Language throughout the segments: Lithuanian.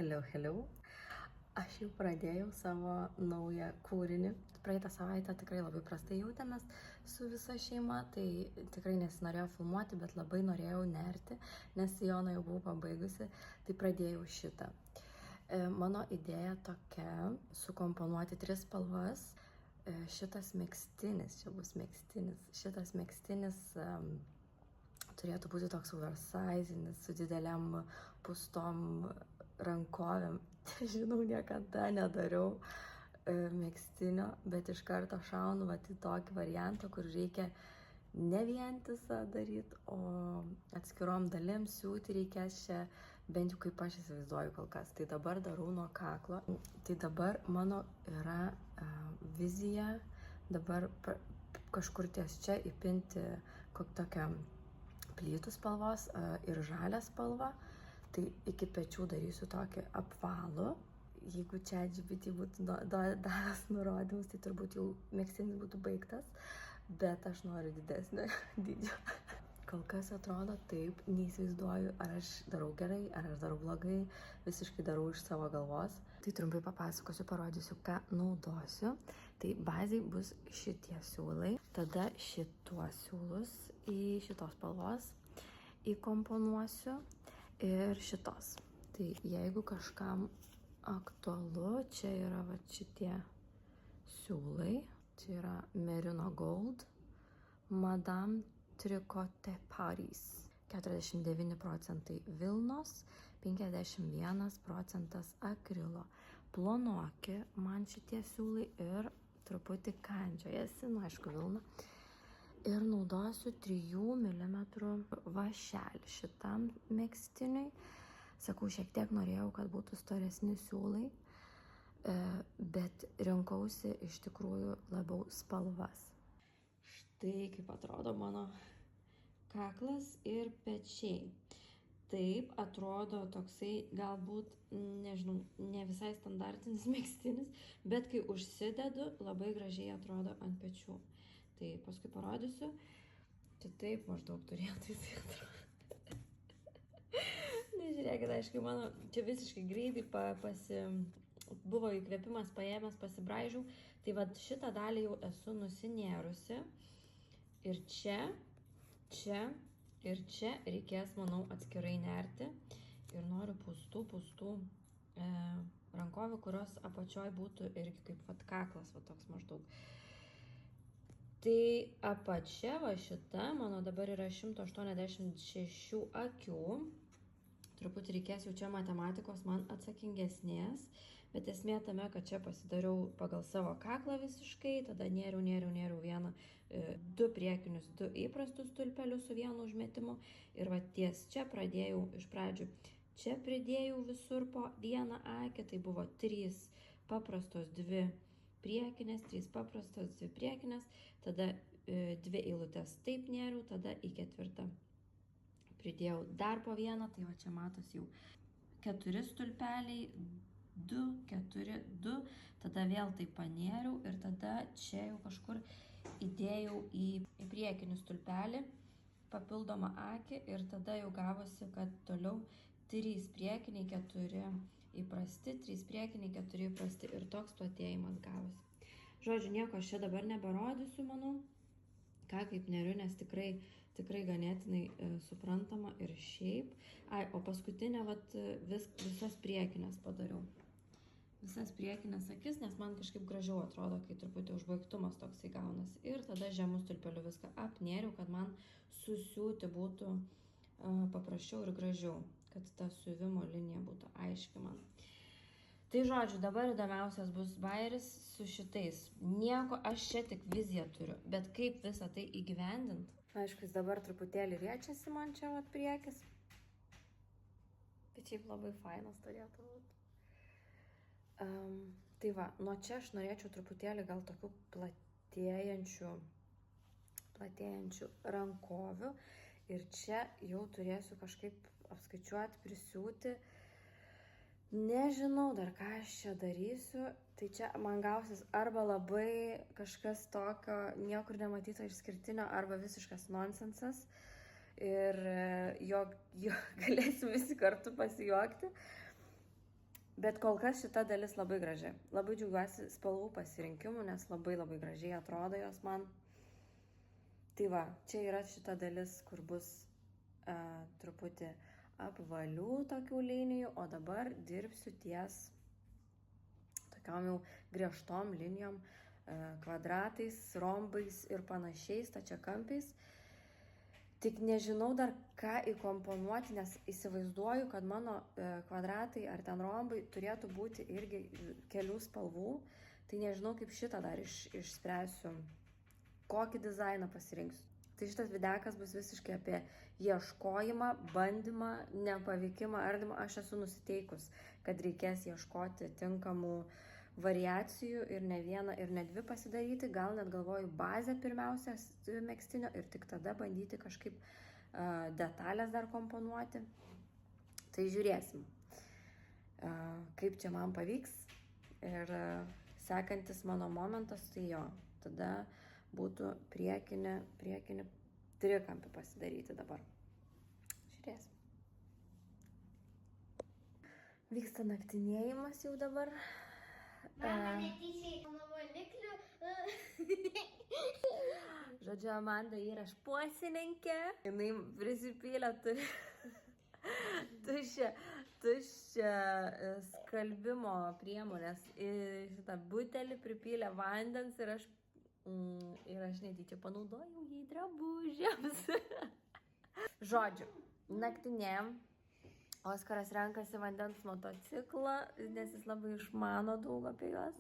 Hello. Aš jau pradėjau savo naują kūrinį. Praeitą savaitę tikrai labai prastai jautėmės su visa šeima, tai tikrai nesinorėjau filmuoti, bet labai norėjau nerti, nes Joną jau buvau pabaigusi, tai pradėjau šitą. Mano idėja tokia - sukomponuoti 3 spalvas. Šitas megztinis, čia bus megztinis, šitas megztinis turėtų būti toks oversizinis, su dideliam pustom rankovėm. Žinau, niekada nedariau megztinio, bet iš karto šaunu į tokį variantą, kur reikia ne vientisą daryti, o atskirom dalim siūti reikės čia, bent jau kaip aš įsivaizduoju kol kas. Tai dabar darau nuo kaklo. Tai dabar mano yra vizija, dabar kažkur ties čia įpinti tokią plytų spalvos ir žalią spalvą. Tai iki pečių darysiu tokį apvalų. Jeigu čia GPT būtų davęs nurodymus, tai turbūt jau megztinis būtų baigtas, bet aš noriu didesnio dydžio. Kol kas atrodo taip, neįsivaizduoju, ar aš darau gerai, ar aš darau blogai, visiškai darau iš savo galvos. Tai trumpai papasakosiu, parodysiu, ką naudosiu. Tai bazai bus šitie siūlai, tada šituos siūlus į šitos spalvos įkomponuosiu ir šitos. Tai jeigu kažkam aktualu, čia yra šitie siūlai, čia yra Merino Gold, Madame Tricote Paris, 49% vilnos, 51% akrilo. Plonoki man šitie siūlai ir truputį kandžiojasi, aišku, vilna. Ir naudosiu 3 mm vašelį šitam megztiniui. Sakau, šiek tiek norėjau, kad būtų storesni siūlai, bet rinkausi iš tikrųjų labiau spalvas. Štai kaip atrodo mano kaklas ir pečiai. Taip atrodo toksai galbūt, nežinau, ne visai standartinis megztinis, bet kai užsidedu, labai gražiai atrodo ant pečių. Tai paskui parodysiu. Tai taip maždaug turėtų jis atrodo. Nežiūrėkit, aiškiai, mano čia visiškai greitai buvo įkvėpimas paėmęs, pasibraižiau. Tai vad šitą dalį jau esu nusinėrusi. Ir čia ir čia reikės, manau, atskirai nerti. Ir noriu pustų rankovių, kurios apačioj būtų irgi kaip kaklas, toks maždaug. Tai apačia šita, mano dabar yra 186 akių. Truputį reikės jau čia matematikos man atsakingesnės, bet esmė tame, kad čia pasidariau pagal savo kaklą visiškai, tada nėriau vieną, 2 priekinius, 2 įprastus stulpelius su vienu užmetimu ir ties čia pradėjau iš pradžių. Čia pridėjau visur po vieną akį, tai buvo 3 paprastos 2 priekinės, 3 paprastos 2 priekinės, tada 2 eilutės taip nėriau, tada į 4. Pridėjau dar po vieną, tai va čia matos jau 4 stulpeliai, 2, 4, 2, tada vėl taip panėriau ir tada čia jau kažkur įdėjau į priekinį stulpelį papildomą akį ir tada jau gavosi, kad toliau 3 priekiniai, 4 įprasti, 3 priekiniai, 4 įprasti ir toks platėjimas gavosi. Žodžiu, nieko aš čia dabar neberodysiu, manau, ką kaip neriu, nes tikrai ganėtinai suprantama ir šiaip. O paskutinę visas priekinės padariau. Visas priekinės akis, nes man kažkaip gražiau atrodo, kai truputį užbaigtumas toksai gaunasi. Ir tada žemų stulpelių viską apnėriau, kad man susiūti būtų paprasčiau ir gražiau, kad ta siuvimo linija būtų aiški man. Tai žodžiu, dabar įdomiausias bus bajeris su šitais. Nieko, aš čia tik viziją turiu, bet kaip visą tai įgyvendint? Aišku, jis dabar truputėlį riečiasi man čia priekis. Bet šiaip labai fainas turėtų būti. Tai va, nuo čia aš norėčiau truputėlį gal tokių platėjančių rankovių. Ir čia jau turėsiu kažkaip apskaičiuoti, prisiūti. Nežinau dar, ką aš čia darysiu, tai čia man gausis arba labai kažkas tokio niekur nematyto išskirtinio, arba visiškas nonsensas ir jo galėsim visi kartu pasijuokti. Bet kol kas šita dalis labai graži. Labai džiaugiuosi spalvų pasirinkimu, nes labai gražiai atrodo jos man. Tai va, čia yra šita dalis, kur bus truputį apvalių tokių linijų, o dabar dirbsiu ties tokiom jau griežtom linijom, kvadratais, rombais ir panašiais stačiakampiais. Tik nežinau dar ką įkomponuoti, nes įsivaizduoju, kad mano kvadratai ar ten rombai turėtų būti irgi kelių spalvų. Tai nežinau, kaip šitą dar išspręsiu, kokį dizainą pasirinksiu. Tai šitas videokas bus visiškai apie ieškojimą, bandymą, nepavykimą, ardymą. Aš esu nusiteikus, kad reikės ieškoti tinkamų variacijų ir ne vieną, ir ne dvi pasidaryti. Gal net galvoju bazę pirmiausia megztinio ir tik tada bandyti kažkaip detalės dar komponuoti. Tai žiūrėsim, kaip čia man pavyks. Ir sekantis mano momentas, tai jo, tada būtų priekinį trikampį pasidaryti dabar. Žiūrėsim. Vyksta naktinėjimas jau dabar. Mama netyčiai mano valiklių. Žodžiu, Amanda yra špuosininkė. Jinai prisipylė tuščią skalbimo priemonės. Į šitą butelį pripylė vandens ir aš netyčia panaudojau jį drabužiams. Žodžiu, naktinėjam. Oskaras renkasi vandens motociklą, nes jis labai išmano daug apie juos.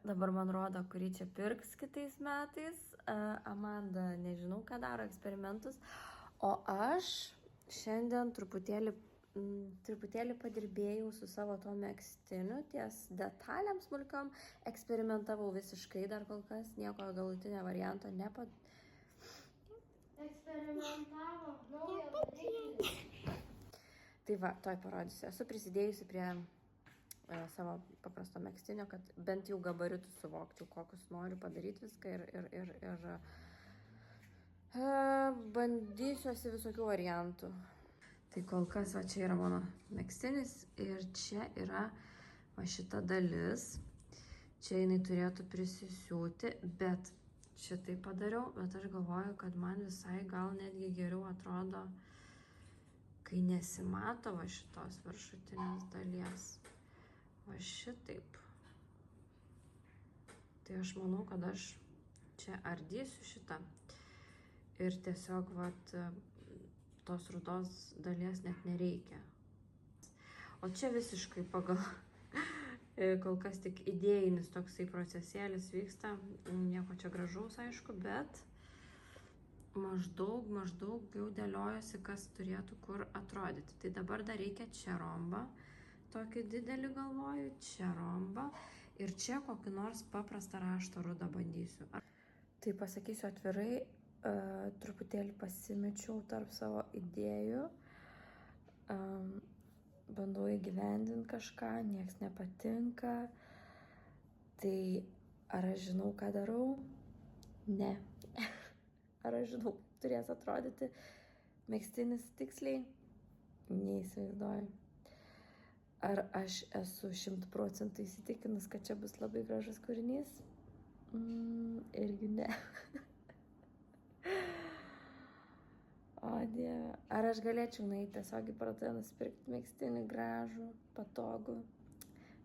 Dabar man rodo, kurį čia pirks kitais metais. Amanda, nežinau, ką daro, eksperimentus. O aš šiandien truputėlį padirbėjau su savo to megztiniu, ties detalėm smulkiom. Eksperimentavau visiškai dar kol kas, nieko galutinio varianto Eksperimentavo naują valiklį. Tai va, toj parodysiu. Esu prisidėjusi prie savo paprasto megztinio, kad bent jau gabaritus suvokčiau, kokius noriu padaryti viską ir bandysiuosi visokių variantų. Tai kol kas, va, čia yra mano megztinis ir čia yra va šita dalis. Čia jinai turėtų prisisiūti, bet šitai padariau, bet aš galvoju, kad man visai gal netgi geriau atrodo, kai nesimato va šitos viršutinės dalies. Va šitaip. Tai aš manau, kad aš čia ardysiu šitą. Ir tiesiog vat, tos rudos dalies net nereikia. O čia visiškai pagal kol kas tik idėjinis toksai procesėlis vyksta. Nieko čia gražaus, aišku, bet maždaug jau dėliojosi, kas turėtų kur atrodyti. Tai dabar dar reikia čia rombą, tokį didelį galvoju, čia rombą ir čia kokį nors paprastą rašto rudą bandysiu. Tai pasakysiu atvirai, truputėlį pasimečiau tarp savo idėjų, bandau įgyvendinti kažką, nieks nepatinka. Tai ar aš žinau, ką darau? Ne. Ar aš žinau, turės atrodyti megztinis tiksliai? Neįsivaizduoju. Ar aš esu 100% įsitikinus, kad čia bus labai gražus kūrinys? Irgi ne. O Dieve. Ar aš galėčiau nueiti tiesiog į parduotuvę nusipirkti megztinį gražų, patogų?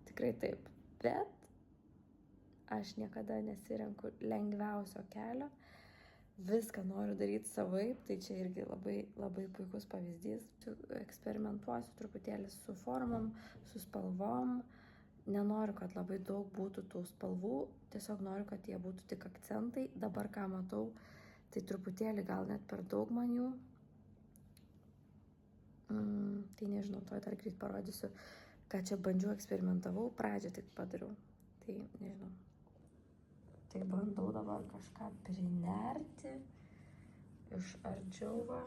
Tikrai taip. Bet aš niekada nesirenku lengviausio kelio. Viską noriu daryti savaip, tai čia irgi labai puikus pavyzdys. Eksperimentuosiu truputėlį su formom, su spalvom. Nenoriu, kad labai daug būtų tų spalvų, tiesiog noriu, kad jie būtų tik akcentai. Dabar, ką matau, tai truputėlį gal net per daug man jų. Tai nežinau, to dar greit parodysiu, ką čia bandžiau, eksperimentavau, pradžią tik padariau. Tai nežinau. Tai bandau dabar kažką prinerti iš arčiau, va.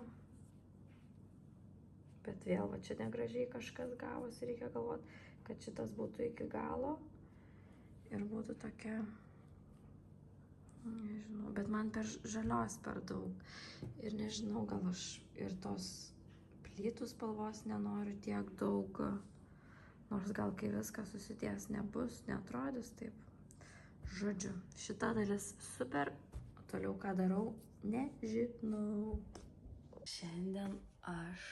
Bet vėl, va, čia negražiai kažkas gavosi, reikia galvoti, kad šitas būtų iki galo ir būtų tokia, nežinau, bet man per žalios per daug. Ir nežinau, gal aš ir tos plytų spalvos nenoriu tiek daug. Nors gal kai viskas susidės nebus, neatrodys taip. Žodžiu, šita dalis super, toliau ką darau, nežinau. Šiandien aš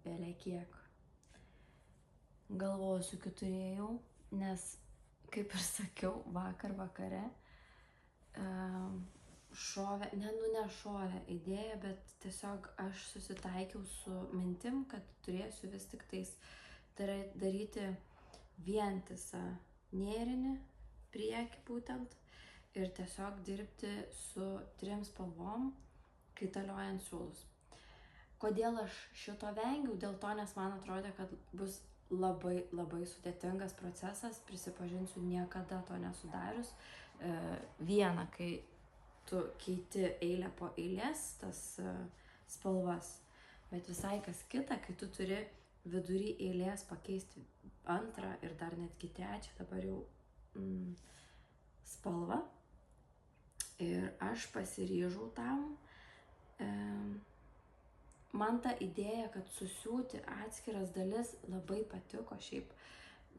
belekiek galvosiu turėjau, nes, kaip ir sakiau, vakar vakare nešovė idėja, bet tiesiog aš susitaikiau su mintim, kad turėsiu vis tik tais daryti vientisą nėrinį priekį būtent ir tiesiog dirbti su 3 spalvom, kaitaliojant siūlus. Kodėl aš šito vengiau? Dėl to, nes man atrodė, kad bus labai sudėtingas procesas, prisipažinsiu, niekada to nesudarius. Viena, kai tu keiti eilę po eilės tas spalvas, bet visai kas kita, kai tu turi vidury eilės pakeisti 2 ir dar netgi 3, dabar jau spalvą. Ir aš pasiryžau tam. Man ta idėja, kad susiūti atskiras dalis labai patiko šiaip,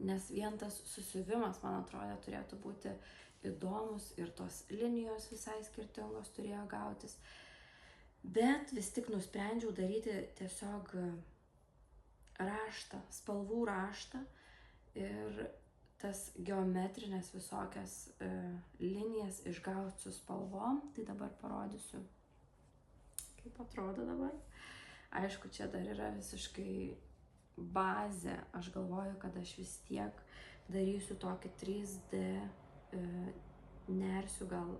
nes vien tas susiuvimas, man atrodo, turėtų būti įdomus ir tos linijos visai skirtingos turėjo gautis. Bet vis tik nusprendžiau daryti tiesiog raštą, spalvų raštą ir tas geometrinės visokias linijas išgauti su spalvom. Tai dabar parodysiu, kaip atrodo dabar. Aišku, čia dar yra visiškai bazė. Aš galvoju, kad aš vis tiek darysiu tokį 3D, nersiu gal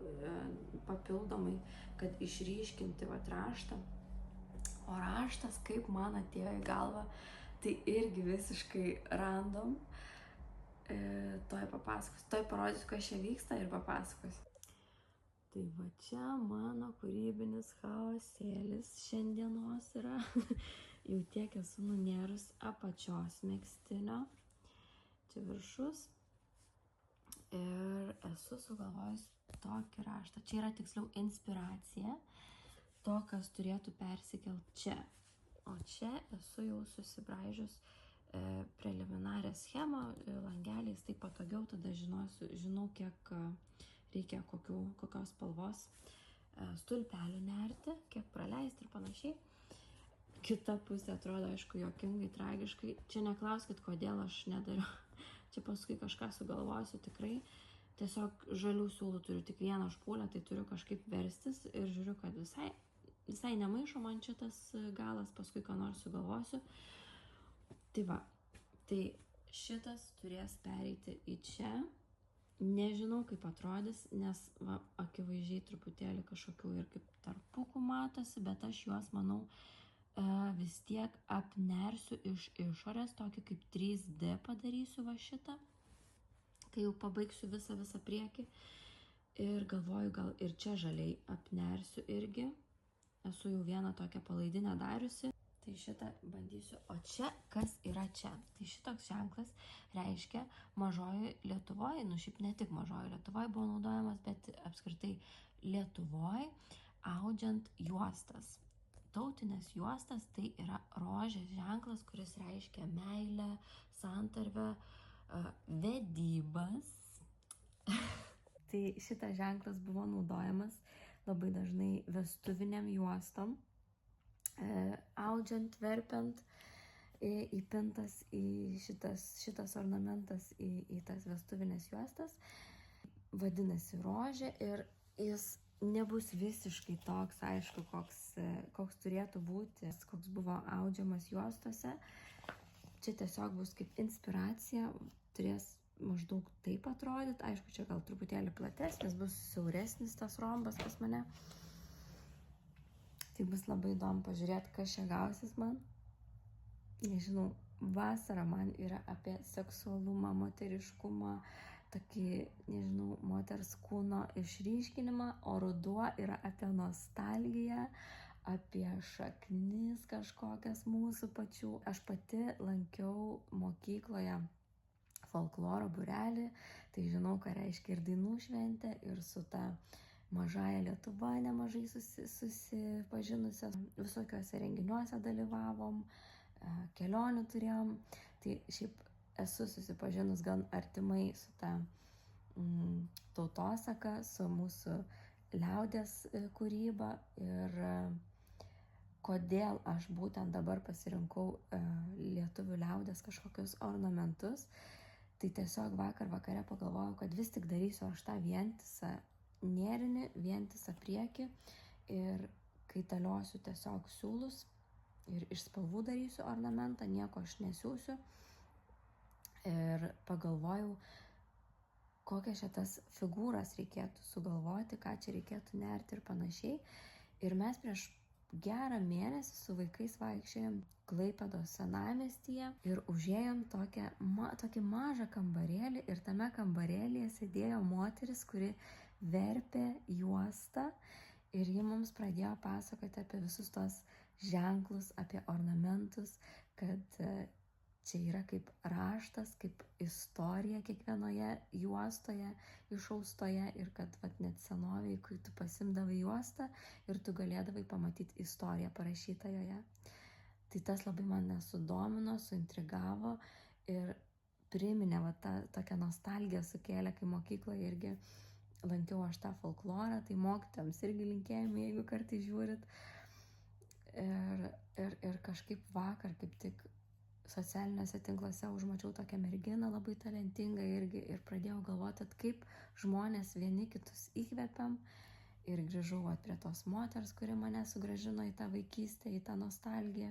papildomai, kad išryškinti raštą. O raštas, kaip man atėjo į galvą, tai irgi visiškai random. Toj papasakosiu, toj parodysiu, kas čia vyksta ir papasakosiu. Tai va čia mano kūrybinis chaosėlis šiandienos yra. Jau tiek esu nunėrus apačios megztinio. Čia viršus. Ir esu sugalvojus tokį raštą. Čia yra tiksliau inspiracija to, kas turėtų persikelti čia. O čia esu jau susibraižius preliminarią schemą langeliais, tai patogiau, tada žinau, kiek reikia kokios spalvos stulpelių nerti, kiek praleisti ir panašiai. Kita pusė atrodo, aišku, juokingai, tragiškai. Čia neklauskit, kodėl aš nedariu. Čia paskui kažką sugalvosiu tikrai. Tiesiog žalių siūlų turiu tik vieną špūlę, tai turiu kažkaip verstis ir žiūriu, kad visai nemaišo man šitas galas, paskui ką nors sugalvosiu. Tai va, tai šitas turės pereiti į čia. Nežinau, kaip atrodys, nes akivaizdžiai truputėlį kažkokių ir kaip tarpukų matosi, bet aš juos, manau, vis tiek apnersiu iš išorės, tokį kaip 3D padarysiu va šitą, kai jau pabaigsiu visą priekį. Ir galvoju, gal ir čia žaliai apnersiu irgi. Esu jau vieną tokią palaidinę dariusi. Tai šitą bandysiu. O čia, kas yra čia? Tai šitoks ženklas reiškia mažoji Lietuvoje, šiaip ne tik mažoji Lietuvoje buvo naudojamas, bet apskritai Lietuvoje audžiant juostas. Tautinės juostas tai yra rožės ženklas, kuris reiškia meilę, santarvę, vedybas. Tai šitas ženklas buvo naudojamas labai dažnai vestuviniam juostom. Audžiant, verpiant, įpintas į šitas ornamentas į tas vestuvinės juostas. Vadinasi rožė ir jis nebus visiškai toks, aišku, koks turėtų būti, koks buvo audžiamas juostose. Čia tiesiog bus kaip inspiracija, turės maždaug taip atrodyti. Aišku, čia gal truputėlį platesnis, bus siauresnis tas rombas pas mane. Tai bus labai įdomu pažiūrėti, kas čia gausis man. Nežinau, vasara man yra apie seksualumą, moteriškumą, tokį, nežinau, moters kūno išryškinimą, o ruduo yra apie nostalgiją, apie šaknis kažkokias mūsų pačių. Aš pati lankiau mokykloje folkloro būrelį, tai žinau, ką reiškia ir dainų šventė, ir su ta mažąja Lietuva nemažai susipažinusios, visokiuose renginiuose dalyvavom, kelionių turėjom. Tai šiaip esu susipažinus gan artimai su ta tautosaka, su mūsų liaudies kūryba ir kodėl aš būtent dabar pasirinkau lietuvių liaudies kažkokius ornamentus. Tai tiesiog vakar vakare pagalvojau, kad vis tik darysiu aš tą vientisą nėrinį, vientisą priekį ir kaitaliosiu tiesiog siūlus ir iš spalvų darysiu ornamentą, nieko aš nesiūsiu. Ir pagalvojau, kokias šitas figūras reikėtų sugalvoti, ką čia reikėtų nerti ir panašiai. Ir mes prieš gerą mėnesį su vaikais vaikščiojom Klaipėdos senamiestyje ir užėjom tokį mažą kambarėlį ir tame kambarėlyje sėdėjo moteris, kuri verpė juostą ir ji mums pradėjo pasakoti apie visus tos ženklus, apie ornamentus, kad čia yra kaip raštas, kaip istorija kiekvienoje juostoje išaustoje ir kad net senoviai, kai tu pasimdavai juostą ir tu galėdavai pamatyti istoriją parašytą joje. Tai tas labai mane sudomino, suintrigavo ir priminė tokią nostalgiją sukėlė, kai mokykloje irgi lankiau aš tą folklorą, tai mokytojams irgi linkėjimai, jeigu kartais žiūrit. Ir kažkaip vakar, kaip tik socialiniuose tinkluose užmačiau tokią merginą labai talentingą irgi ir pradėjau galvoti, kaip žmonės vieni kitus įkvepiam ir grįžau prie tos moters, kuri mane sugrąžino į tą vaikystę, į tą nostalgiją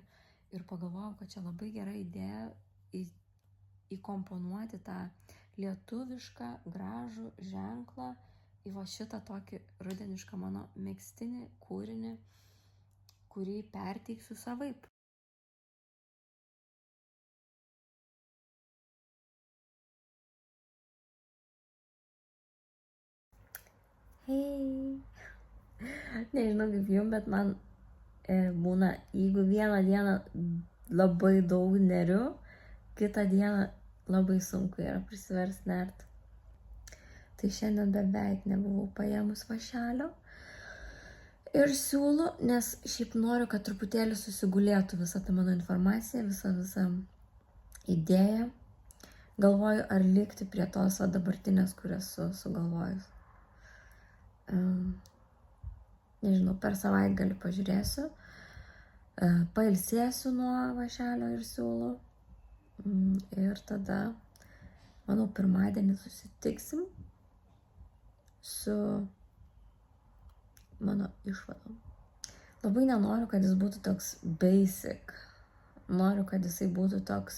ir pagalvojau, kad čia labai gera idėja įkomponuoti tą lietuvišką gražų ženklą į šitą tokį rudenišką mano megztinį kūrinį, kurį perteiksiu savaip. Hei! Nežinau kaip jums, bet man būna, jeigu vieną dieną labai daug neriu, kitą dieną labai sunku yra prisiversti nerti. Tai šiandien beveik nebuvau paėmus vašelio ir siūlų, nes šiaip noriu, kad truputėlį susigulėtų visa ta mano informacija, visa idėja. Galvoju, ar likti prie tos dabartinės, kurias sugalvojus. Nežinau, per savaitgalį pažiūrėsiu, pailsėsiu nuo vašelio ir siūlų ir tada, manau, pirmadienį susitiksim su mano išvadom. Labai nenoriu, kad jis būtų toks basic, noriu, kad jisai būtų toks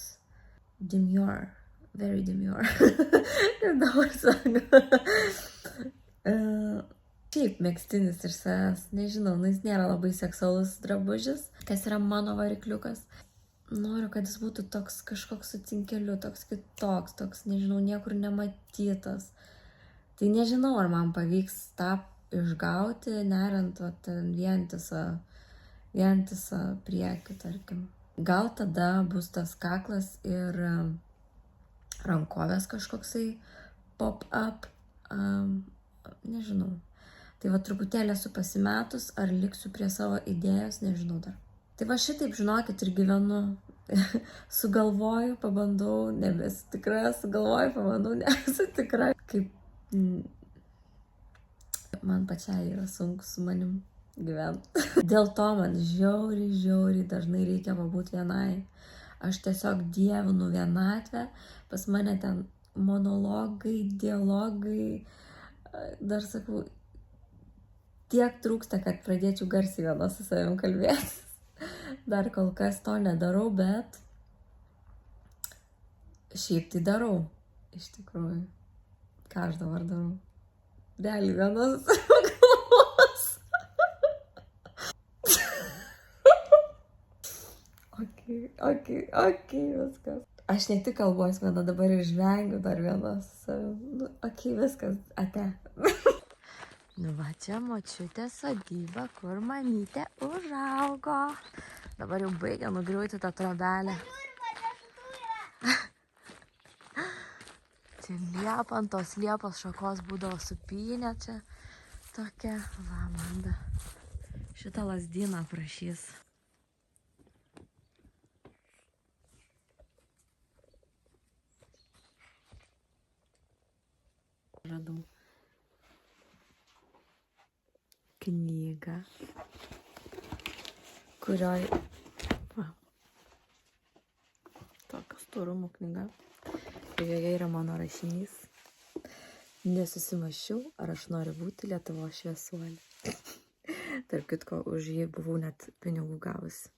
demure, very demure. Ir dabar sako. Šiaip megztinis iš savęs, nežinau, jis nėra labai seksualus drabužis, kas yra mano varikliukas. Noriu, kad jis būtų toks kažkoks su cinkeliu, toks kitoks, toks, nežinau, niekur nematytas. Tai nežinau, ar man pavyks tą išgauti, neriant vientisą priekį, tarkim. Gal tada bus tas kaklas ir rankovės kažkoksai pop-up, nežinau. Tai truputėlį esu pasimetus, ar liksiu prie savo idėjos, nežinau dar. Tai šitaip, žinokit, ir gyvenu. Sugalvoju, pabandau, nebesu tikra, sugalvoju, pabandau, nebesu tikra. Kaip man pačiai yra sunku su manim gyventi. Dėl to man žiauriai dažnai reikia pabūti vienai. Aš tiesiog dievinu vienatvę, pas mane ten monologai, dialogai, dar sakau, tiek trūksta, kad pradėčiau garsiai viena su savim kalbėtis. Dar kol kas to nedarau, bet šiaip tai darau, iš tikrųjų. Ką aš dabar darau? Realiai viena su savim kalbos. Ok, viskas. Aš ne tik kalbuos viena, dabar ir žvengiu dar viena su savim. Viskas, ate. Va čia močiutė sodyba, kur mamytė užaugo. Dabar jau baigia nugriauti tą trobelę. Čia liepa, ant tos liepos šakos būdavo supynė čia tokia. Va, Amanda šitą lazdyną prašys. knygą, kurioj... Va. Tokio storumo knyga. Ir joje yra mano rašinys. Nesusimąsčiau, ar aš noriu būti Lietuvos šviesuolė. Tarp kitko, už jį buvau net pinigų gavusi.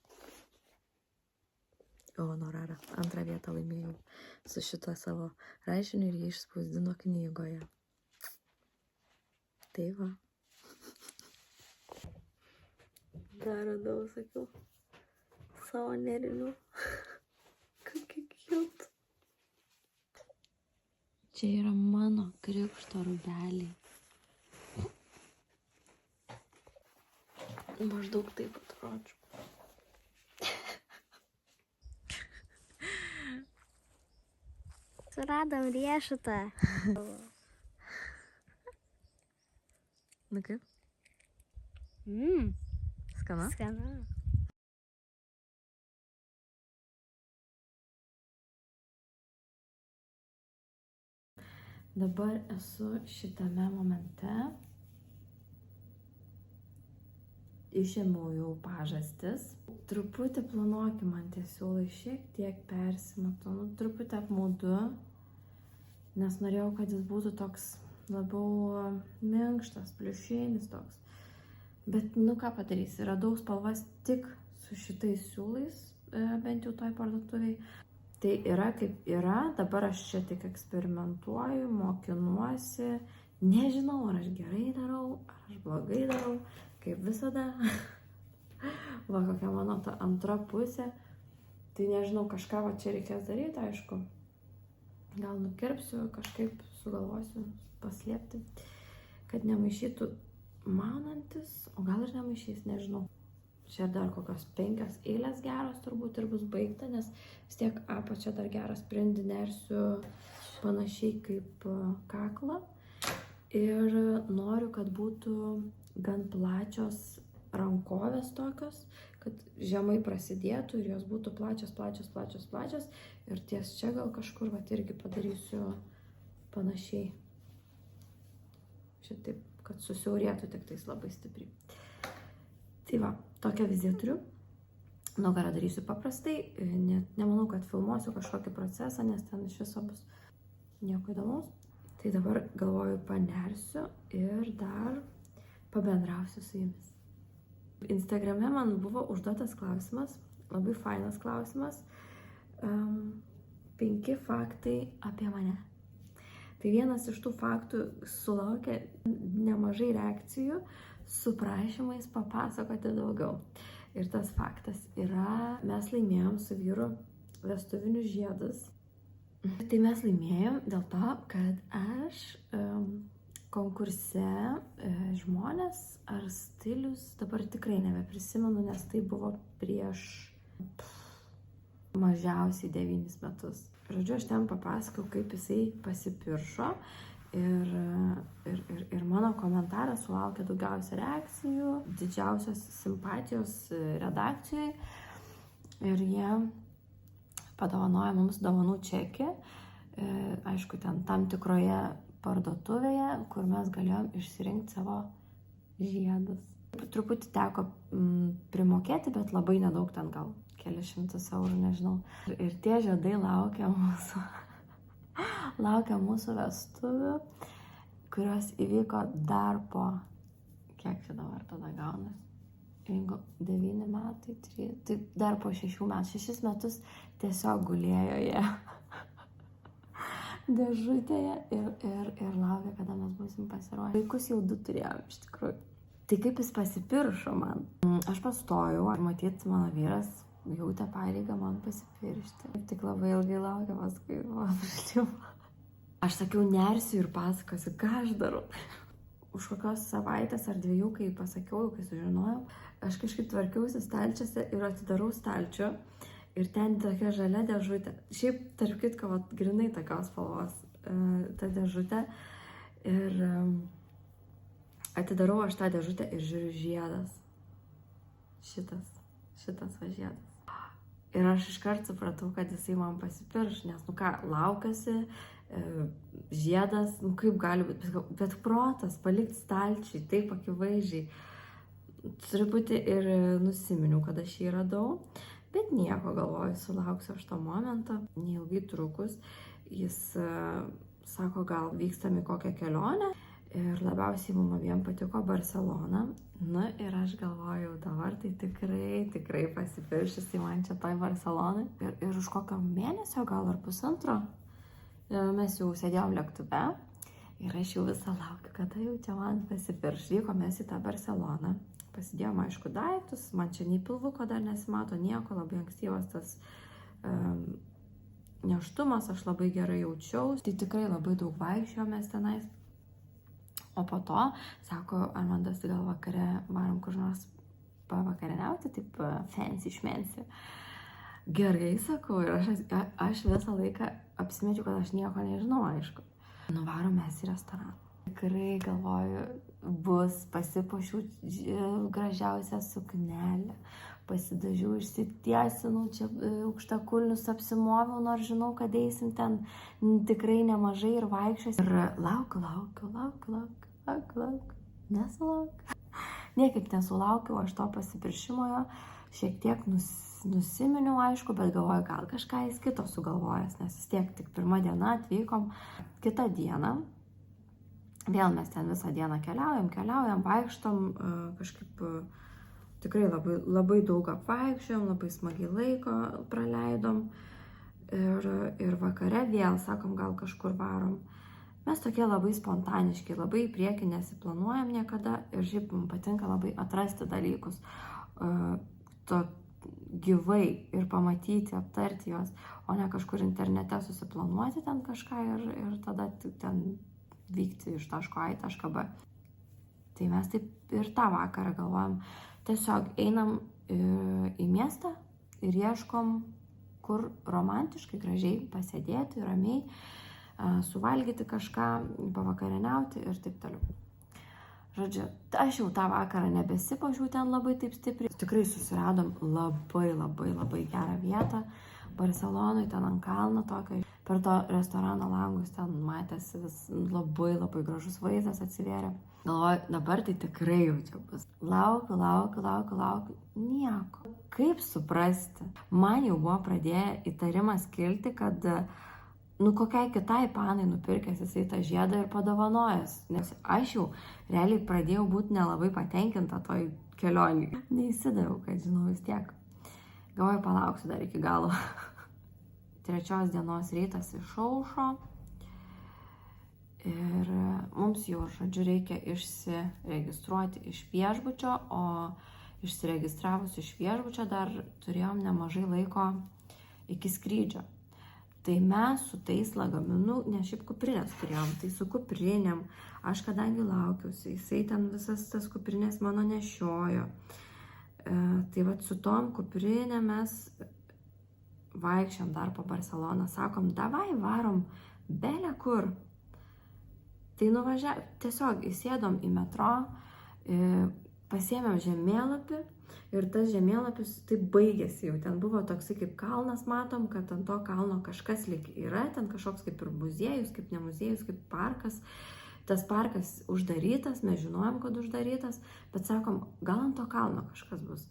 Honorarą. 2 vietą laimėjau su šito savo rašiniu ir jį išspausdino knygoje. Tai va. Dar radau, sakiau, savo nerinių. Kokia cute. Čia yra mano krikšto rūbeliai. Maždaug taip atrodžiau. Suradom riešutą. Na kaip? Skana? Skanu. Dabar esu šitame momente. Išėmiau jau pažastis. Truputį planuoki man tie siūlai, šiek tiek persimatau, truputį apmaudu, nes norėjau, kad jis būtų toks labiau minkštas, pliušinis toks. Bet, ką padarysi, radau spalvas tik su šitais siūlais, bent jau toj parduotuviai. Tai yra kaip yra, dabar aš čia tik eksperimentuoju, mokinuosi, nežinau, ar aš gerai darau, ar aš blogai darau, kaip visada. Va, kokia mano ta antra pusė. Tai nežinau, kažką va čia reikės daryti, aišku. Gal nukirpsiu, kažkaip sugalvosiu paslėpti, kad nemaišytų manantis, o gal ir nemaišys, nežinau. Čia dar kokios 5 eilės geros turbūt ir bus baigta, nes vis tiek apačia dar gerą sprindį nersiu panašiai kaip kaklą. Ir noriu, kad būtų gan plačios rankovės tokios, kad žemai prasidėtų ir jos būtų plačios. Ir ties čia gal kažkur vat irgi padarysiu panašiai. Šitaip, kad susiaurėtų tik tais labai stipriai. Tai va, tokią viziją turiu. Nugarą darysiu paprastai. Nemanau, kad filmuosiu kažkokį procesą, nes ten iš viso bus nieko įdomaus. Tai dabar galvoju panersiu ir dar pabendrausiu su jumis. Instagrame man buvo užduotas klausimas, labai fainas klausimas. 5 faktai apie mane. Tai vienas iš tų faktų sulaukė nemažai reakcijų su prašymais papasakoti daugiau. Ir tas faktas yra, mes laimėjom su vyru vestuvinius žiedus. Tai mes laimėjom dėl to, kad aš konkurse žmonės ar stilius, dabar tikrai nebeprisimenu, nes tai buvo prieš mažiausiai 9 metus. Žodžiu, aš ten papasakau, kaip jisai pasipiršo ir mano komentaras sulaukė daugiausia reakcijų, didžiausios simpatijos redakcijai ir jie padovanojo mums dovanų čekį, aišku, ten tam tikroje parduotuvėje, kur mes galėjom išsirinkti savo žiedus. Truputį teko primokėti, bet labai nedaug, ten gal kelius šimtus eurų, nežinau. Ir tie žiedai laukia mūsų vestuvių, kurios įvyko dar po, kiek čia dabar tada gaunas? Jeigu 9 metai, 3, tai dar po 6 metų. 6 metus tiesiog gulėjo jie dėžutėje ir laukia, kada mes būsim pasiruošę. Vaikus jau 2 turėjom, iš tikrųjų. Tai kaip jis pasipiršo man? Aš pastojau, ar matyt, mano vyras jautė pareigą man pasipiršti. Tik labai ilgai laukia paskui paprašymą. Aš sakiau, nersiu ir pasakosiu, ką aš darau. Už kokios savaitės ar 2, kai pasakiau, kai sužinojau, aš kažkaip tvarkiausi stalčiuose ir atidarau stalčių. Ir ten tokia žalia dėžutė. Šiaip, tarp kitko, grinai tokios spalvos ta dėžutė. Ir atidarau aš tą dėžutę ir žiūriu žiedas. Šitas va žiedas. Ir aš iškart supratau, kad jisai man pasipirš, nes, laukiasi, žiedas, kaip gali būti, bet protas, palikti stalčiui, taip akivaizdžiai. truputį ir nusiminiau, kad aš jį radau, bet nieko, galvoju, sulauksiu aš to momento, neilgai trukus. Jis sako, gal vykstam į kokią kelionę ir labiausiai mums abiem patiko Barcelona. Na ir aš galvoju, dabar tai tikrai pasipiršys į man čia toj Barcelonai. Ir už kokio mėnesio, gal ar pusantro, mes jau sėdėjom lėktuve ir aš jau visą laukiu, kada jau čia man pasipirš. Vykomės į tą Barceloną. Pasidėjom, aišku, daiktus, man čia nei pilvuko dar nesimato, nieko, labai ankstyvas tas nėštumas, aš labai gerai jaučiaus. Tai tikrai labai daug vaikščiojomės tenais. O po to, sako Armandas, gal vakare varom kur nors pavakarieniauti, taip fancy šmensi. Gerai, sakau, ir aš visą laiką apsimečiau, kad aš nieko nežinau, aišku. Nuvarom mes į restoraną. Tikrai galvoju, bus pasipuošiau gražiausią suknelę, pasidažiau, išsitiesinau, čia aukštakulnius apsimoviau, nors žinau, kad eisim ten tikrai nemažai ir vaikščios. Ir laukiu, nesulaukiu. Niekaip nesulaukiu, aš to pasipiršimo jo, šiek tiek nusiminiau, aišku, bet galvoju, gal kažką jis kito sugalvojęs, nes vis tiek tik pirmą dieną atvykom. Kitą dieną vėl mes ten visą dieną keliaujam, vaikštom, kažkaip tikrai labai daug apvaikščiojom, labai smagiai laiko praleidom ir vakare vėl, sakom, gal kažkur varom. Mes tokie labai spontaniški, labai į priekį nesiplanuojam niekada ir šiaip mums patinka labai atrasti dalykus, gyvai ir pamatyti, aptarti juos, o ne kažkur internete susiplanuoti ten kažką ir tada ten vykti iš taško A į tašką B. Tai mes taip ir tą vakarą galvojam, tiesiog einam į miestą ir ieškom, kur romantiškai, gražiai pasėdėti, ramiai, suvalgyti kažką, pavakarieniauti ir taip toliau. Žodžiu, aš jau tą vakarą nebesipuošiau ten labai taip stipriai. Tikrai susiradom labai gerą vietą Barcelonoj, ten ant kalno tokio. Per to restorano langus ten matėsi vis labai gražus vaizdas atsivėrė. Galvoju, dabar tai tikrai jau čia bus. Laukiu, nieko. Kaip suprasti? Man jau buvo pradėję įtarimas kilti, kad kokiai kitai panai nupirkęs jisai tą žiedą ir padovanojęs. Nes aš jau realiai pradėjau būti nelabai patenkinta toj kelionį. Neįsidaviau, kad žinau vis tiek. Galvoju, palauksiu dar iki galo. 3 dienos rytas išaušo ir mums jau, žodžiu, reikia išsiregistruoti iš viešbučio, o išsiregistravus iš viešbučio dar turėjom nemažai laiko iki skrydžio. Tai mes su tais lagaminu, ne šiaip kuprinės turėjom, tai su kuprinėm, aš kadangi laukiausi, jisai ten visas tas kuprinės mano nešiojo. Tai vat su tom kuprinėm mes vaikščiam dar po Barceloną, sakom, davai varom belė kur. Tai tiesiog įsėdom į metro, pasiėmėm žemėlapį ir tas žemėlapis taip baigėsi jau. Ten buvo toksai kaip kalnas, matom, kad ant to kalno kažkas lyg yra, ten kažkoks kaip ir muziejus, kaip ne muziejus, kaip parkas. Tas parkas uždarytas, mes žinojom, kad uždarytas, bet sakom, gal ant to kalno kažkas bus.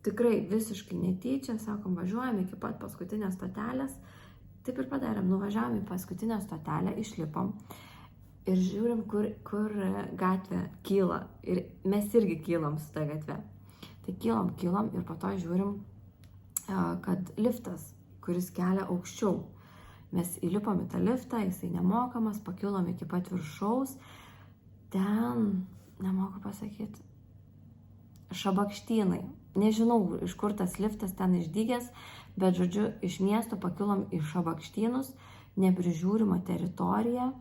Tikrai visiškai netyčia, sakom, važiuojam iki pat paskutinės stotelės. Taip ir padarėm, nuvažiavom į paskutinę stotelę, išlipom ir žiūrim, kur gatvė kyla. Ir mes irgi kylam su ta gatve. Tai kylam ir po to žiūrim, kad liftas, kuris kelia aukščiau. Mes įlipom į tą liftą, jisai nemokamas, pakilom iki pat viršaus. Ten, nemoku pasakyti, Šabakštynai. Nežinau, iš kur tas liftas ten išdygęs, bet, žodžiu, iš miesto pakilom į Šabakštynus, neprižiūrimą teritoriją.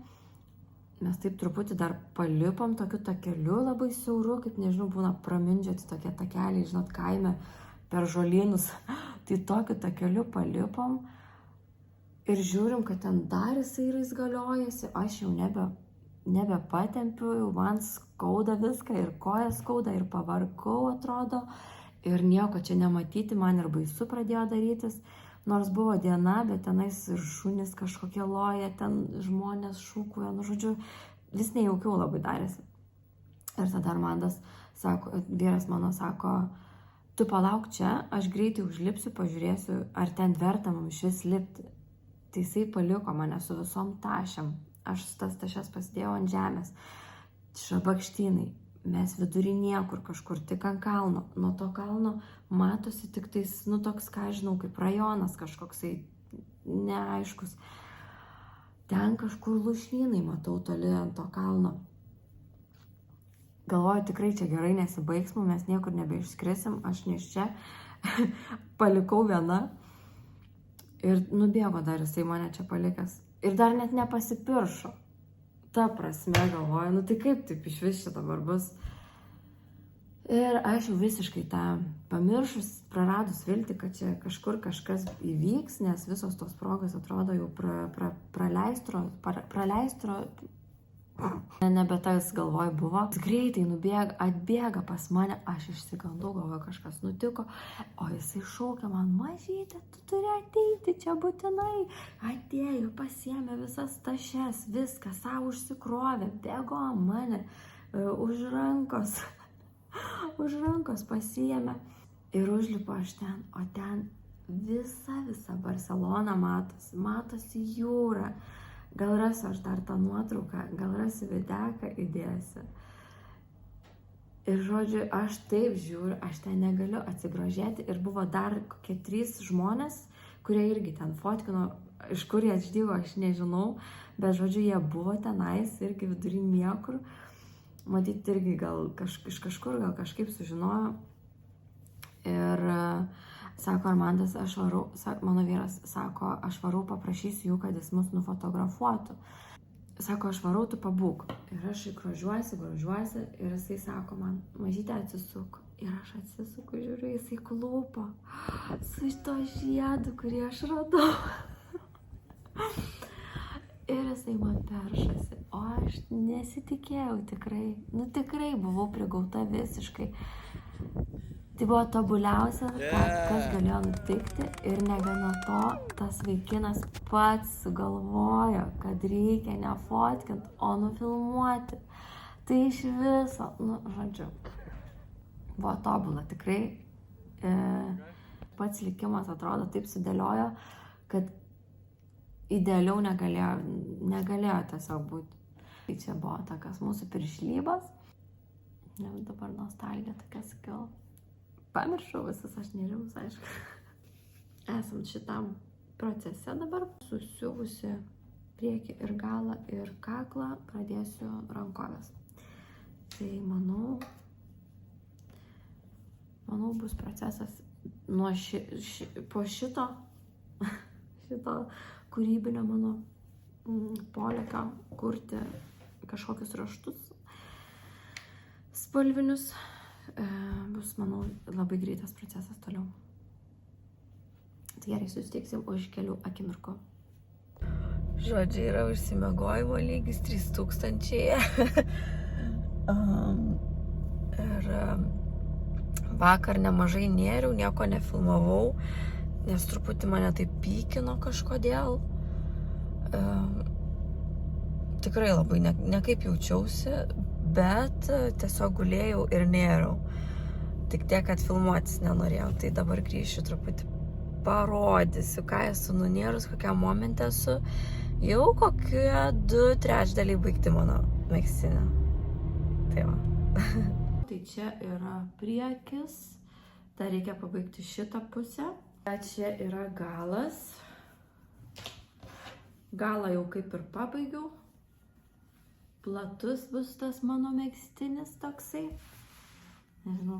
Mes taip truputį dar palipom tokiu takeliu labai siauru, kaip, nežinau, būna pramindžioti tokie takeliai, žinot, kaime per žolynus. Tai tokiu takeliu palipom ir žiūrim, kad ten dar jisai raizgaliojasi, aš jau nebepatempiu, jau man skauda viską ir koja skauda ir pavargau, atrodo. Ir nieko čia nematyti, man ir baisu pradėjo darytis, nors buvo diena, bet tenais ir šunys kažkokie loja, ten žmonės šūkuoja, žodžiu, vis nejaukiau labai darėsi. Ir tada Armandas sako, vyras mano sako, tu palauk čia, aš greitai užlipsiu, pažiūrėsiu, ar ten verta mums šis lipti. Tai jisai paliko mane su visom tašiam. Aš tas tašias pasidėjau ant žemės. Šabakštynai. Mes vidury niekur kažkur, tik ant kalno. Nuo to kalno matosi tik tais, toks, ką žinau, kaip rajonas kažkoksai neaiškus. Ten kažkur lūšnynai matau toli ant to kalno. Galvoju, tikrai čia gerai nesibaigs, mes niekur nebeišskrisim, aš ne iš čia palikau viena ir nubėgo dar jisai mane čia palikęs. Ir dar net nepasipiršo. Ta prasme galvoju, tai kaip taip iš vis čia dabar bus. Ir aš jau visiškai tą pamiršus, praradus viltį, kad čia kažkur kažkas įvyks, nes visos tos progos atrodo jau praleistro, nebe tas galvoj buvo. Greitai atbėga pas mane, aš išsigandau, galvoju, kažkas nutiko, o jisai šaukia man, mažytė, tu turi ateiti čia būtinai. Atėjo, pasiėmė visas tašes, viską, savo užsikrovė, bėgo mane už rankos pasiėmė ir užlipo aš ten, o ten visa Barcelona matosi jūra. Gal rasiu aš dar tą nuotrauką, gal rasiu videką įdėsiu. Ir žodžiu, aš taip žiūriu, aš ten negaliu atsigrožėti. Ir buvo dar kokie 3 žmonės, kurie irgi ten fotkino, iš kur jie atždygo, aš nežinau. Bet žodžiu, jie buvo tenais, irgi vidury niekur. Matyti irgi gal iš kažkur, gal kažkaip sužinojo. Ir sako, Armandas, aš varau, mano vyras sako, aš varau, paprašysiu jų, kad jis mus nufotografuotų. Sako, aš varau, tu pabūk. Ir aš grožiuosi ir jisai sako man, mažytė atsisuk. Ir aš atsisuku, žiūriu, jisai klūpo su šito žiedu, kurį aš radau. Ir jisai man peršasi, o aš nesitikėjau tikrai, tikrai buvau prigauta visiškai. Tai buvo tobuliausia, kas galėjo nutikti ir negana to, tas vaikinas pats sugalvojo, kad reikia nefotkint, o nufilmuoti. Tai iš viso, žodžiu, buvo tobula tikrai. Pats likimas atrodo taip sudėliojo, kad idealiau negalėjo tiesiog būti. Tai čia buvo tokios mūsų piršlybos. Dabar nostalgija tokia sakiau. Pamiršau visas aš nerimus, aišku. Esam šitam procese dabar. Susiuvusi priekį ir galą ir kaklą, pradėsiu rankovės. Tai manau bus procesas nuo po šito kūrybinio mano polėkio kurti kažkokius raštus spalvinius. Bus, manau, labai greitas procesas toliau. Tai gerai, susitiksim už kelių akimirkų. Žodžiu, yra užsimegojimo lygis 3000. Ir vakar nemažai nėriau, nieko nefilmavau, nes truputį mane tai pykino kažkodėl. Tikrai labai nekaip jaučiausi, bet tiesiog gulėjau ir nėriau. Tik tiek, kad filmuotis nenorėjau. Tai dabar grįšiu truputį parodysiu, ką esu nunėrus, kokiam momente esu. Jau kokie 2/3 baigti mano megztinio. Tai va. Tai čia yra priekis. Dar reikia pabaigti šitą pusę. Čia yra galas. Galą jau kaip ir pabaigiau. Platus bus tas mano megztinis toksai. Nežinau,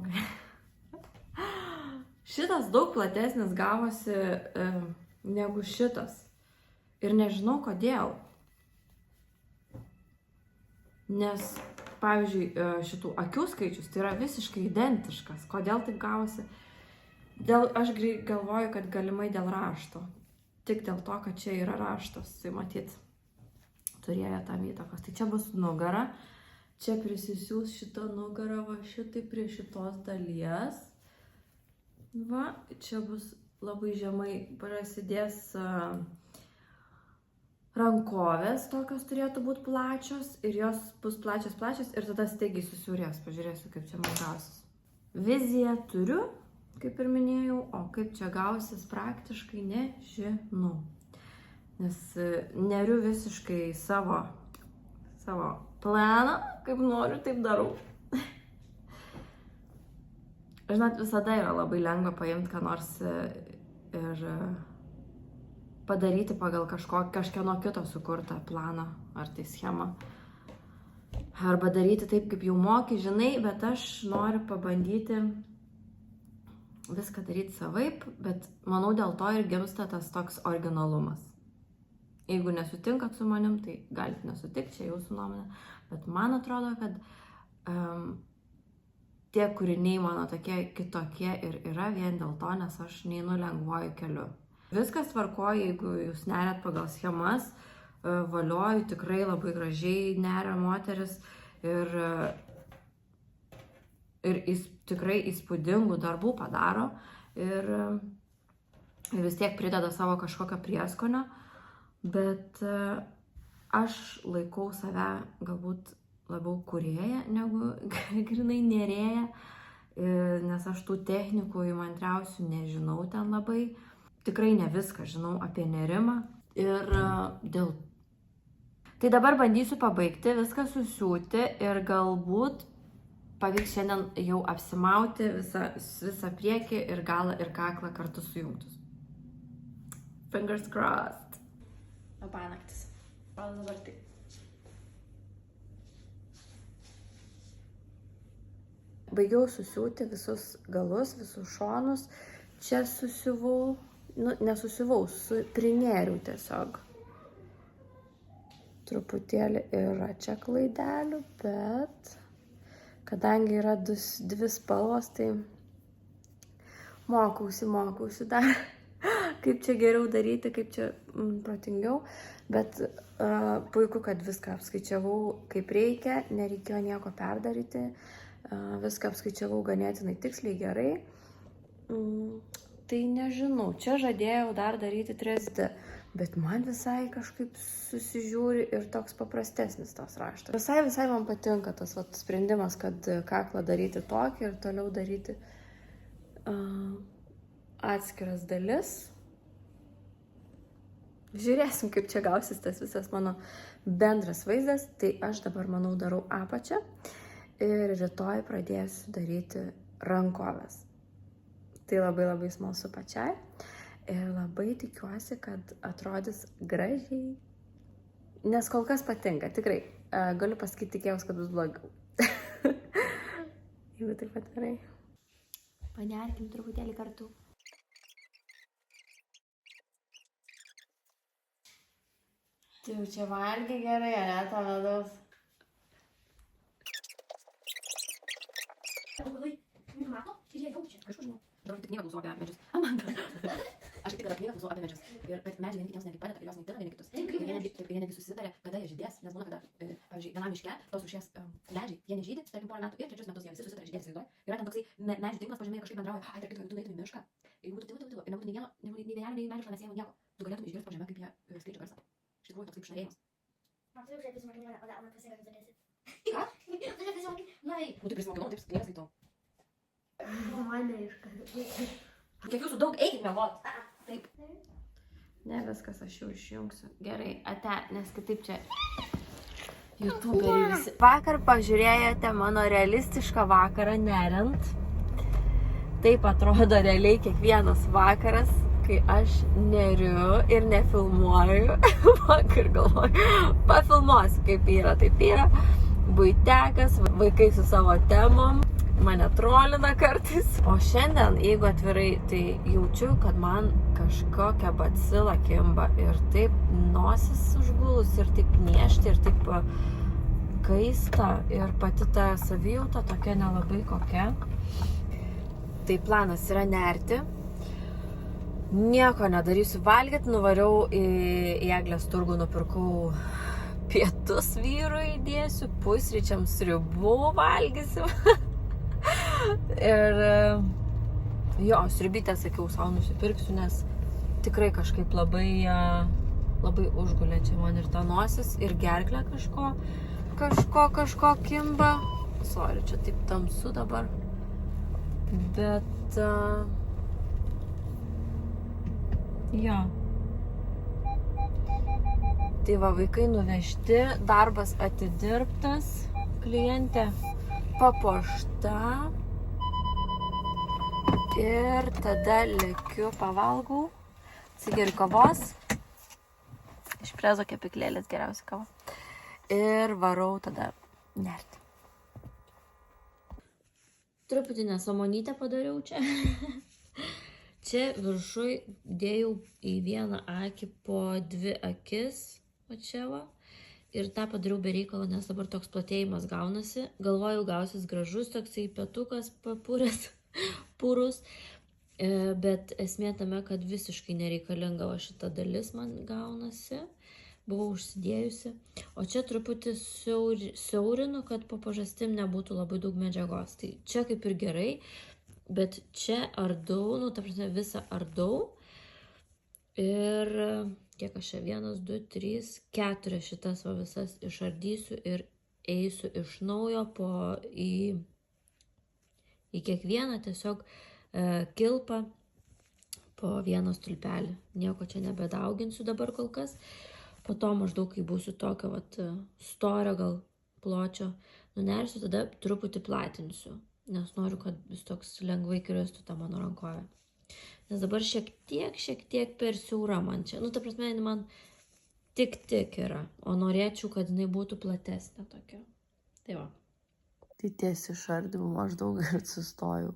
šitas daug platesnis gavosi negu šitas. Ir nežinau kodėl. Nes, pavyzdžiui, šitų akių skaičius tai yra visiškai identiškas. Kodėl taip gavosi? Aš galvoju, kad galimai dėl rašto. Tik dėl to, kad čia yra raštas. Tai matyt, turėjo tam įtakos. Tai čia bus nugara. Čia prisisiūs šitą nugarą va šitai prie šitos dalies. Va, čia bus labai žemai prasidės rankovės tokios turėtų būti plačios ir jos bus plačios ir tada staigiai susiaurės. Pažiūrėsiu, kaip čia man gausis. Viziją turiu, kaip ir minėjau, o kaip čia gausis praktiškai nežinau. Nes neriu visiškai savo planą, kaip noriu, taip darau. Žinot, visada yra labai lengva paimti ką nors ir padaryti pagal kažkieno kito sukurtą planą ar tai schemą. Arba daryti taip, kaip jau moki, žinai, bet aš noriu pabandyti viską daryti savaip, bet manau dėl to ir gimsta tas toks originalumas. Jeigu nesutinkat su manim, tai galite nesutikti, čia jūsų nuomonė, bet man atrodo, kad tie kūriniai mano tokie kitokie ir yra vien dėl to, nes aš neinu lengvuoju keliu. Viskas tvarkoja, jeigu jūs neriat pagal schemas, valioju, tikrai labai gražiai neria moteris ir tikrai įspūdingų darbų padaro ir vis tiek prideda savo kažkokio prieskonio, bet aš laikau save galbūt labiau kūrėja negu grinai nėrėja, nes aš tų technikų įmantriausių nežinau ten labai. Tikrai ne viską žinau apie nerimą ir dėl. Tai dabar bandysiu pabaigti, viską susiūti ir galbūt pavyks šiandien jau apsimauti visą priekį ir galą ir kaklą kartu sujungtus. Fingers crossed. Labanaktis. Gal dabar taip. Baigiau susiūti visus galus, visus šonus. Čia susiuvau, nesusiuvau, prinėriau tiesiog. Truputėlį yra čia klaidelių, bet kadangi yra dvi spalvos, tai mokausi dar, kaip čia geriau daryti, kaip čia protingiau. Bet puiku, kad viską apskaičiavau kaip reikia, nereikėjo nieko perdaryti. Viską apskaičiavau ganėtinai tiksliai gerai. Tai nežinau, čia žadėjau dar daryti 3D, bet man visai kažkaip susižiūri ir toks paprastesnis tas raštas. Visai man patinka tas sprendimas, kad kaklą daryti tokį ir toliau daryti atskiras dalis. Žiūrėsim, kaip čia gausis tas visas mano bendras vaizdas. Tai aš dabar, manau, darau apačią. Ir rytoj pradėsiu daryti rankovės. Tai labai smalsu pačiai. Ir labai tikiuosi, kad atrodys gražiai. Nes kol kas patinka, tikrai. Galiu pasakyti, tikėjaus, kad bus blogiau. Jeigu taip atvirai. Panerkim truputėlį kartu. Tai jau čia valgi gerai, ne, to medaus? Mato? Ir jie jaučia. Aišku, žinau. Dabar tik knygą klausau apie medžius. Amanda. Aš kaip tik dar knygą klausau apie medžius. Ir kad medžiai vieni kitiems netgi padeda, ir jos neįtina vieni kitus. Ir jie netgi susitarė, kada jie žydės. Nes būna, kada, pavyzdžiui, vienam miške tos rūšies medžiai, jie nežydi, tarkim, porą metų ir trečius metus jie visi susitarė žydėti, įsivaizduoji. Yra ten toksai medžių tinklas, pažymėjai kažkaip bendrauja. Ai, tarkim, jeigu tu eitum į mišką, jeigu tu tylu, ir nebūtų nei vienelio, nei medžių šalia sienų nieko, tu galėtum išgirsti pažymėjai, kaip jie skleidžia garsą. Iš tikrųjų, toks kaip šnarėjimas. Tu prisimokinau, taip knygą skaitau. Kiek jūsų daug, eikit miegot. Taip. Ne viskas, aš jau išjungsiu. Gerai, ate, nes kitaip čia YouTuberiai visi. Vakar pažiūrėjote mano realistišką vakarą neriant. Taip atrodo realiai kiekvienas vakaras, kai aš neriu ir nefilmuoju. Vakar galvoju, pafilmuosiu, kaip yra, taip yra. Buitekas, vaikai su savo temom. Mane trolina kartais. O šiandien, jeigu atvirai, tai jaučiu, kad man kažkokia bacila kimba ir taip nosis užgulus ir taip niešti ir taip kaista ir pati ta savijauta tokia nelabai kokia. Tai planas yra nerti. Nieko nedarysiu valgyti, nuvariau į Eglės turgų, nupirkau pietus vyrui, įdėsiu, pusryčiams sriubų valgysiu. Ir jo, sriubytę, sakiau, savo nusipirksiu, nes tikrai kažkaip labai labai užgulė čia man ir ta nosis, ir gerklė kažko kimba. Sorry, čia taip tamsu dabar. Bet... jo. Tai va, vaikai nuvežti, darbas atidirbtas, klientė papuošta ir tada lekiu, pavalgau, atsigeriu kavos, iš prezo kepyklėlės geriausia kava ir varau tada nerti. Truputį nesąmonytę padariau čia. Čia viršui dėjau į vieną akį po 2 akis. O čia va. Ir tą padariau be reikalo, nes dabar toks platėjimas gaunasi. Galvojau, gausis gražus toksai petukas papūrės, pūrus. Bet esmė tame, kad visiškai nereikalinga va šita dalis man gaunasi. Buvau užsidėjusi. O čia truputį siaurinu, kad po pažastim nebūtų labai daug medžiagos. Tai čia kaip ir gerai, bet čia ardau, ta prasme visą ardau. Ir... kiek aš čia 1, 2, 3, 4 šitas va visas išardysiu ir eisiu iš naujo į kiekvieną tiesiog kilpą po vieną stulpelį. Nieko čia nebedauginsiu dabar kol kas. Po to maždaug, kai būsiu tokio vat, storio gal pločio, nunersiu, tada truputį platinsiu. Nes noriu, kad vis toks lengvai kristų ta mano rankovė. Nes dabar šiek tiek per siaura man čia. Ta prasme, man tik yra. O norėčiau, kad jinai būtų platesnė tokia. Tai va. Tai ties išardymu maždaug ir sustojau.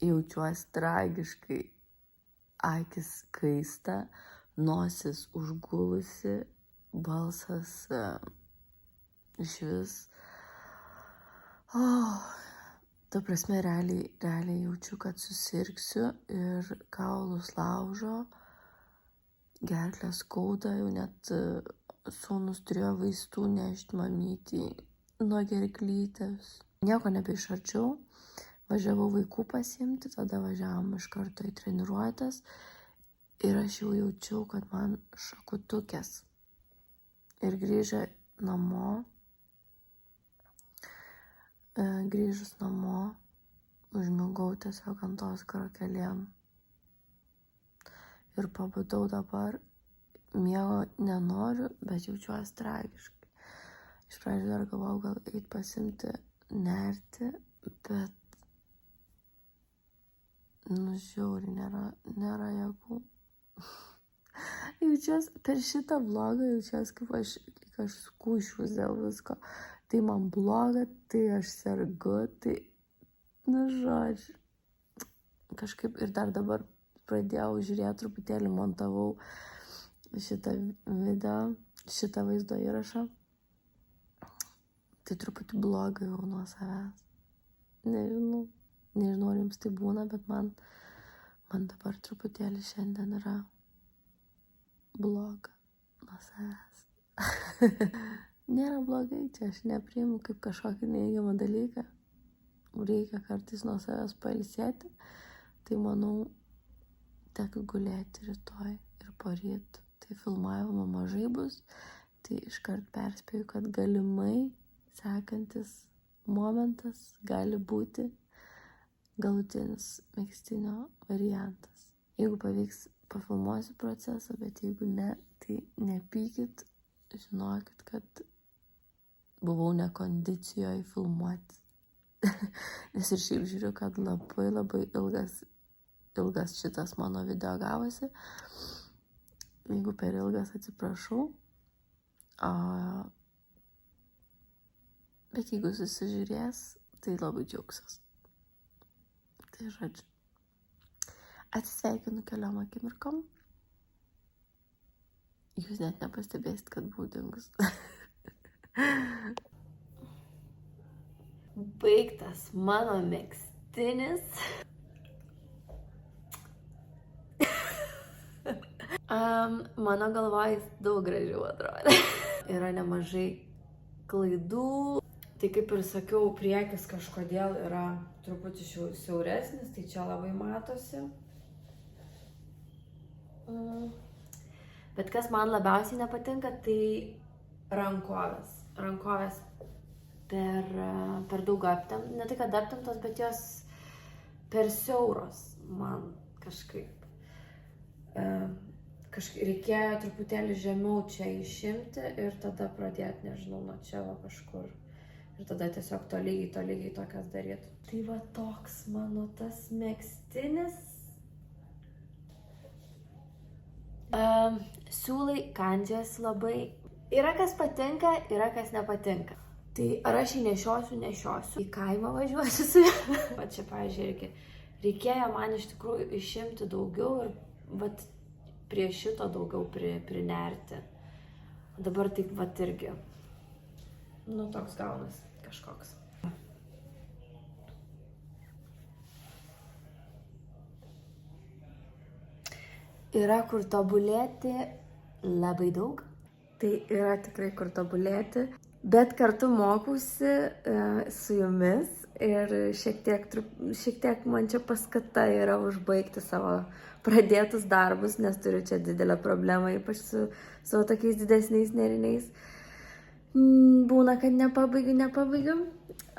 Jaučiuosi tragiškai. Akis kaista, nosis užgulusi, balsas iš vis. Ta prasme, realiai jaučiu, kad susirgsiu ir kaulus laužo, gerklę skauda, jau net sūnus turėjo vaistų nešti mamytį nuo gerklytės. Nieko nebeišardžiau, važiavau vaikų pasiimti, tada važiavom iš karto į treniruotes ir aš jau jaučiau, kad man šakutukės. Ir grįžus namo, užmigau tiesiog ant tos krakelėm. Ir pabudau dabar, miego nenoriu, bet jaučiuosi tragiškai. Iš pradžių dar galvojau, gal eit pasimti nerti, bet žiauriai nėra jėgų. Jaučiuosi per šitą vlogą, jaučiuosi kaip aš skūšiuos dėl visko. Tai man bloga, tai aš sergu, tai, žodžiu. Kažkaip ir dar dabar pradėjau žiūrėti, truputėlį montavau šitą vaizdo įrašą. Tai truputį bloga jau nuo savęs. Nežinau, ar jums tai būna, bet man dabar truputėlį šiandien yra bloga nuo savęs. Nėra blogai, čia aš nepriimu kaip kažkokį neįgiamą dalyką. Reikia kartais nuo savęs pailsėti. Tai manau, teks gulėti rytoj ir poryt. Tai filmavimo mažai bus. Tai iškart perspėju, kad galimai sekantis momentas gali būti galutinis megztinio variantas. Jeigu pavyks, pafilmuosiu procesą, bet jeigu ne, tai nepykit. Žinokit, kad buvau nekondicijoje filmuoti. Nes ir šiaip žiūriu, kad labai ilgas šitas mano video gavosi. Jeigu per ilgas, atsiprašau. Bet jeigu susižiūrės, tai labai džiaugsiuos. Tai žodžiu. Atsisveikinu keliom akimirkom. Jūs net nepastebėsit, kad buvau dingus. Baigtas mano megztinis. Mano galvoj daug gražiau atrodė. Yra nemažai klaidų. Tai kaip ir sakiau, priekis kažkodėl yra truputį siauresnis, tai čia labai matosi. Bet kas man labiausiai nepatinka, tai rankovės. Rankovės per daug aptemtos, ne tai kad aptemtos, bet jos per siauros man kažkaip. Reikėjo truputėlį žemiau čia išimti ir tada pradėti, nežinau, nuo čia va kažkur. Ir tada tiesiog tolygiai tokias darytų. Tai va toks mano tas megztinis. Siūlai kandžiasi labai. Yra kas patinka, yra kas nepatinka. Tai ar aš jį nešiosiu, į kaimą važiuosiu su juo. Va čia, pavyzdžiui, irgi reikėjo man iš tikrųjų išimti daugiau ir vat prie šito daugiau prinerti. Dabar taip vat irgi. Nu, toks gaunas kažkoks. Yra kur tobulėti labai daug. Tai yra tikrai kur tobulėti. Bet kartu mokausi su jumis ir šiek tiek man čia paskata yra užbaigti savo pradėtus darbus, nes turiu čia didelę problemą, ypač su savo tokiais didesniais nėriniais. Būna, kad nepabaigiu.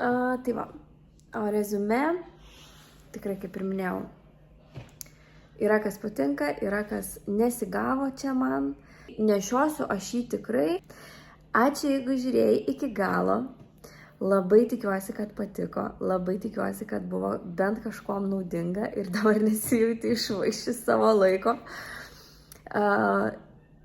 Tai va, o reziumė, tikrai kaip ir minėjau, yra kas patinka, yra kas nesigavo čia man. Nešiosiu aš jį tikrai. Ačiū, jeigu žiūrėjai iki galo. Labai tikiuosi, kad patiko. Labai tikiuosi, kad buvo bent kažkuom naudinga ir dabar nesijauti išvaiščius savo laiko.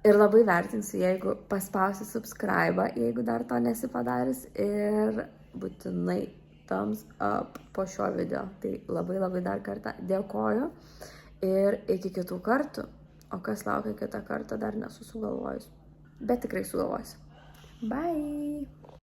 Ir labai vertinsiu, jeigu paspausi subscribe, jeigu dar to nesi padaręs. Ir būtinai thumbs up po šio video. Tai labai dar kartą dėkoju. Ir iki kitų kartų. O kas laukia kitą kartą, dar nesu sugalvojus. Bet tikrai sugalvosiu. Bye!